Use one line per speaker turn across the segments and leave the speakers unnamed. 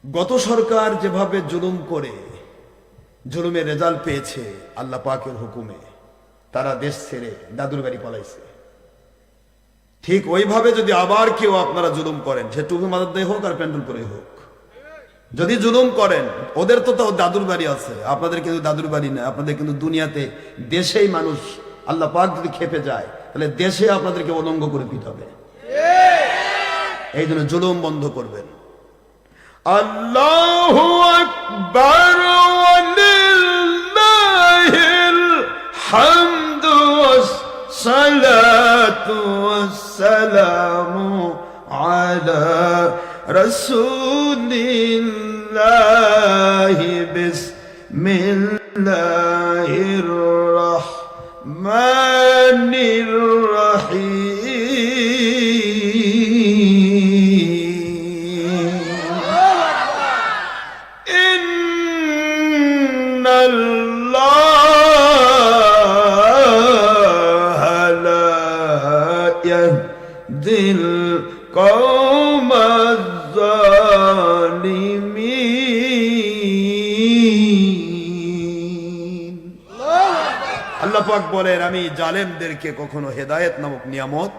গত সরকার যেভাবে জুলুম করে জুলুমের রেজাল্ট পেয়েছে আল্লাহ পাকের হুকুমে, তারা দেশ ছেড়ে দাদুর বাড়ি পালাইছে। ঠিক ওইভাবে যদি আবার কেউ আপনারা জুলুম করেন, সে টুপি মাথার দিয়ে হোক আর প্যান্ডেল করে হোক, যদি জুলুম করেন, ওদের তো তাও দাদুর বাড়ি আছে, আপনাদের কিন্তু দাদুর বাড়ি না। আপনাদের কিন্তু দুনিয়াতে দেশেই মানুষ, আল্লাহ পাক যদি খেপে যায় তাহলে দেশে আপনাদেরকে অলঙ্গ করে পিটাবে। এই জন্য জুলুম বন্ধ করবেন। আল্লাহু আকবার ওয়ালিল্লাহিল হামদু ওয়াসসালাতু ওয়াসসালামু আলা রাসূলিল্লাহি বিসমিল্লাহির রাহমানির রাহিম। দিল আল্লাহ পাক বলেন, আমি জালেমদেরকে কখনো হেদায়েত নামক নিয়ামত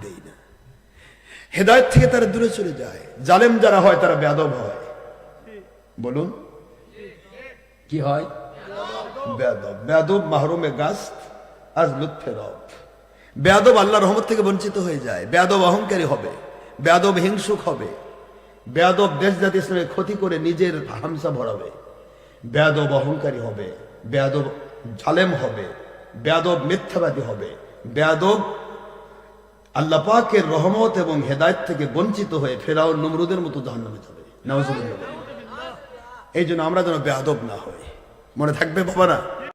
দেই না। হেদায়েত থেকে তারা দূরে চলে যায়। জালেম যারা হয় তারা বেয়াদব হয়। বলুন কি হয়? বেয়াদব। বেয়াদব মাহরুমে গাস্ত আজ লুৎফে রব। বেয়াদব আল্লাহর রহমত থেকে বঞ্চিত হয়ে যায়। বেয়াদব অহংকারী হবে, বেয়াদব হিংসুক হবে, বেয়াদব দেশ জাতি ইসলামের ক্ষতি করে নিজের হামসা ভরাবে, বেয়াদব অহংকারী হবে, বেয়াদব জালেম হবে, বেয়াদব মিথ্যাবাদী হবে, বেয়াদব আল্লাহ পাকের রহমত এবং হেদায়েত থেকে বঞ্চিত হয়ে ফেরাউন নমরুদের মতো জাহান্নামে যাবে। নাউজুবিল্লাহ। এই জন্য আমরা যেন বেয়াদব না হই। মনে থাকবে বাবারা।